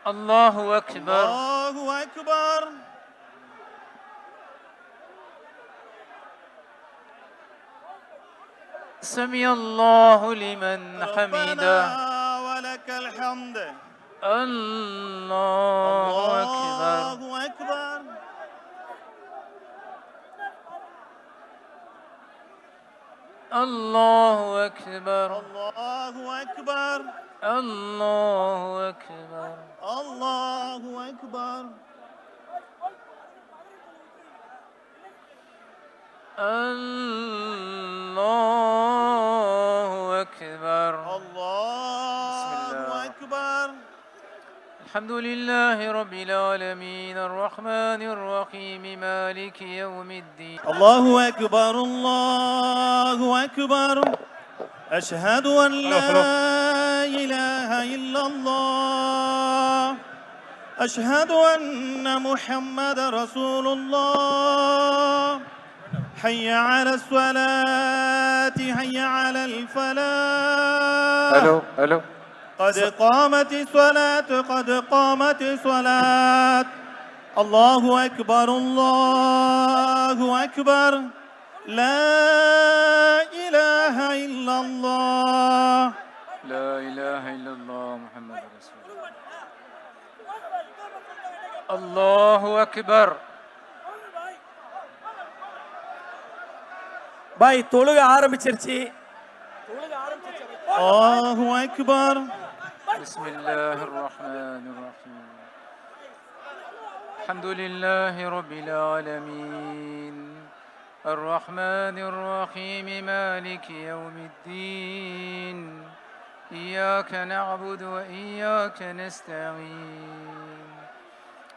الله أكبر. الله أكبر. سمع الله لمن حمده. ربنا ولك الحمد. الله أكبر. الله أكبر. الله أكبر. الله أكبر. الله أكبر. الله أكبر. الله أكبر. الله أكبر. الحمد لله رب العالمين الرحمن الرحيم مالك يوم الدين. الله أكبر. الله أكبر. أشهد أن لا إله إلا الله. أشهد أن محمد رسول الله. حي على الصلاة حي على الفلاح. ألو قد قامت الصلاة قد قامت الصلاة. الله أكبر. الله أكبر. لا إله إلا الله. لا إله إلا الله محمد رسول الله. الله أكبر. باي தொழுக ஆரம்பிச்சிருச்சு. الله أكبر. بسم الله الرحمن الرحيم. الحمد لله رب العالمين الرحمن الرحيم مالك يوم الدين. إياك نعبد وإياك نستعين.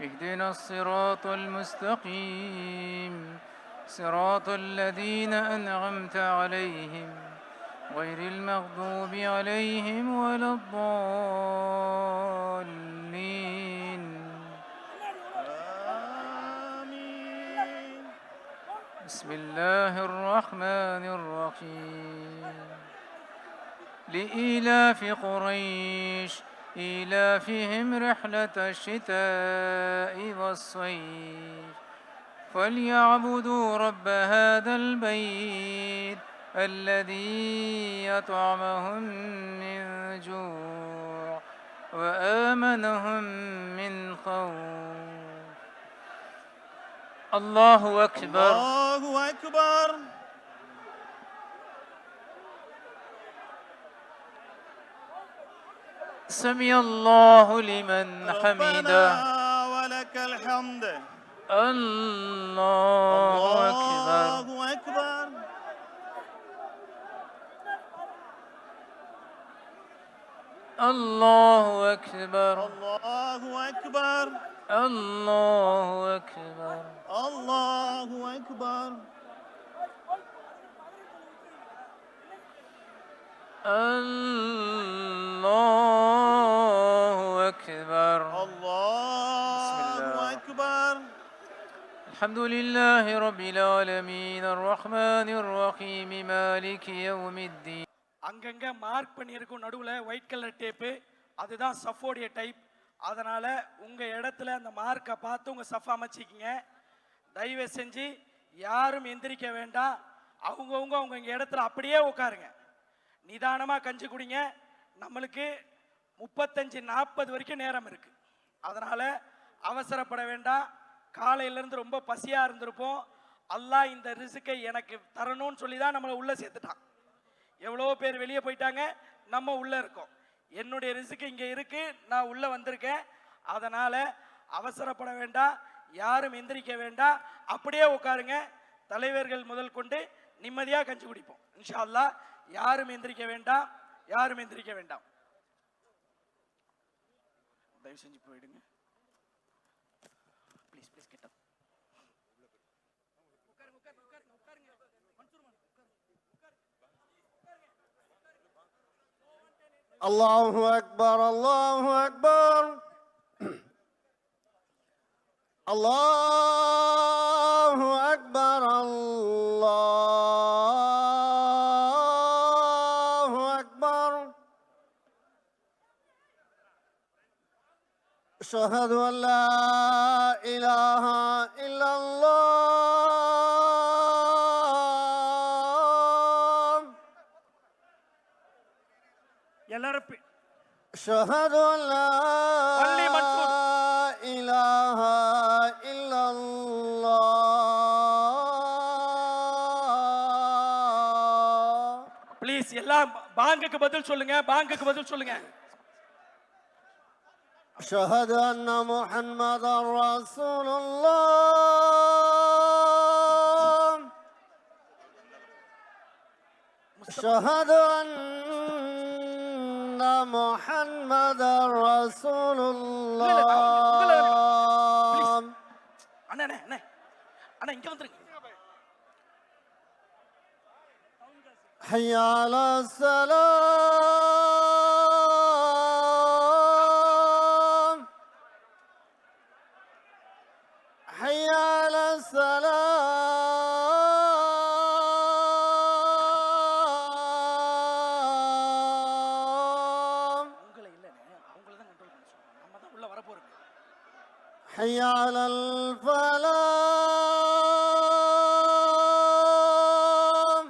اهدنا الصراط المستقيم صراط الذين أنعمت عليهم غير المغضوب عليهم ولا الضالين. آمين. بسم الله الرحمن الرحيم. لإيلاف قريش إيلافهم رحلة الشتاء والصيف فليعبدوا رب هذا البيت الذي أطعمهم من جوع وآمنهم من خوف. الله أكبر. الله أكبر. سمع الله لمن حمده. ربنا ولك الحمد. الله أكبر. الله أكبر. الله أكبر. الله أكبر. الله أكبر. الله أكبر. الله أكبر. الله أكبر. الحمد لله رب العالمين الرحمن الرحيم مالك يوم الدين. அங்கங்க மார்க் பண்ணியிருக்கும் நடுவுல ஒயிட் கலர் டேப்பு, அதுதான் சஃபோடைய டைப். அதனால உங்க இடத்துல அந்த மார்க்கை பார்த்து உங்க சஃப் அமைச்சிக்கிங்க. தயவு செஞ்சு யாரும் எந்திரிக்க வேண்டாம். அவங்கவுங்க அவங்க இடத்துல அப்படியே உட்காருங்க. நிதானமா கஞ்சி குடிங்க. நம்மளுக்கு 35-40 வரைக்கும் நேரம் இருக்கு. அதனால அவசரப்பட வேண்டாம். காலையிலேருந்து ரொம்ப பசியா இருந்திருப்போம். அல்லாஹ் இந்த ரிஸ்கை எனக்கு தரணும்னு சொல்லி தான் நம்மளை உள்ள சேர்த்துட்டான். எவ்வளோ பேர் வெளியே போயிட்டாங்க, நம்ம உள்ள இருக்கோம். என்னுடைய ரிஸ்க் இங்கே இருக்கு, நான் உள்ள வந்திருக்கேன். அதனால அவசரப்பட வேண்டாம், யாரும் எந்திரிக்க வேண்டாம், அப்படியே உட்காருங்க. தலைவர்கள் முதல் கொண்டு நிம்மதியாக கஞ்சி குடிப்போம் இன்ஷா அல்லாஹ். யாரும் எந்திரிக்க வேண்டாம், யாரும் எந்திரிக்க வேண்டாம். தயவு செஞ்சு போயிடுங்க. ப்ளீஸ் ப்ளீஸ் கிட்ட الله أكبر. الله أكبر. الله أكبر. الله أكبر. أشهد أن لا إله إلا الله எல்லாரும் أشهد أن لا Only Mansur. إله إلا الله ப்ளீஸ் எல்லாம் பாங்குக்கு பதில் சொல்லுங்க, பாங்குக்கு பதில் சொல்லுங்க. أشهد أن محمد رسول الله أشهد أن محمد رسول الله அண்ணா அண்ணா அண்ணா அண்ணா இங்க வந்துருங்க. حي على السلام حي على السلام உங்களை இல்லைண்ணே, அவங்கள தான் கண்ட்ரோல் பண்ண சொல்றோம். நம்ம தான் உள்ள வர போறோம். حي على الفلاح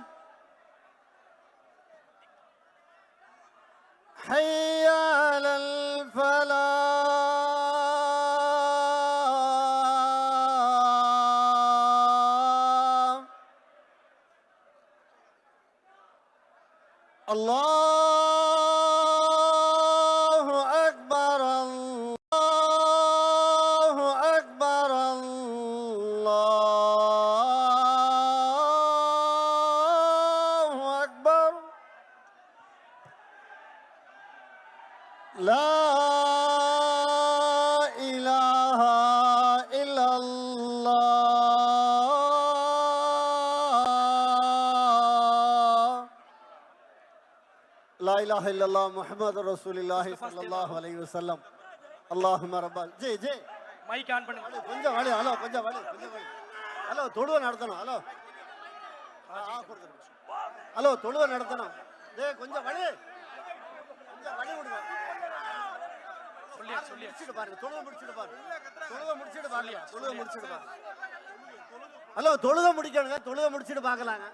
حي على الفلاح الله أكبر الله أكبر الله أكبر لا إله إلا الله لا إله إلا الله محمد رسول الله صلى الله عليه وسلم اللهم رب جي جي மைக் ஆன் பண்ணுங்க. கொஞ்சம் வழி ஹலோ கொஞ்சம் வழி ஹலோ தொழுவை நடத்தணும் ஹலோ ஹலோ தொழுவை நடத்தணும் கொஞ்சம் வழி விடுங்க முடிச்சிட்டு பாருங்க தொழுவை முடிச்சிட்டு பாருங்க ஹலோ தொழுவை முடிக்கணுங்க தொழுவை முடிச்சிட்டு பார்க்கலாங்க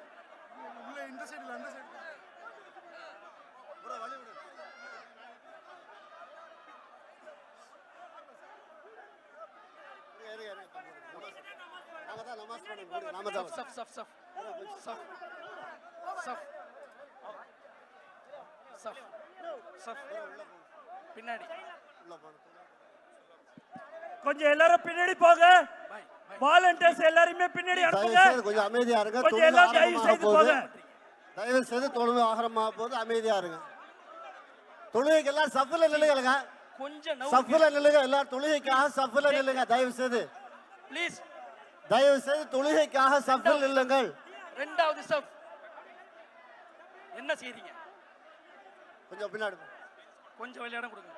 சஃப் சஃப் சஃப் சஃப் சஃப் சஃப் சஃப் பின்னாடி கொஞ்சம் எல்லாரும் பின்னாடி போங்க. பை பை வாலண்டியர்ஸ் எல்லாரும் பின்னாடி அனுப்புங்க. தயவு செய்து கொஞ்சம் அமைதியா இருங்க கொஞ்சம் எல்லாம் தயவு செய்து போங்க. தயவு செய்து தொழுகை ஆரம்பமாக போது அமைதியா இருங்க தொழுகைக்கு எல்லாம் சஃப்ல நில்லுங்க கொஞ்சம் சஃப்ல நில்லுங்க எல்லாரும் தொழுகைக்காக சஃப்ல நில்லுங்க தயவு செய்து ப்ளீஸ். தயவு செய்து தொழுகைக்காக சஃப்ல நில்லுங்கள் ரெண்டாவது சஃப் என்ன செய்றீங்க? கொஞ்சம் பின்னாடி கொஞ்சம் விளையாட கொடுங்க.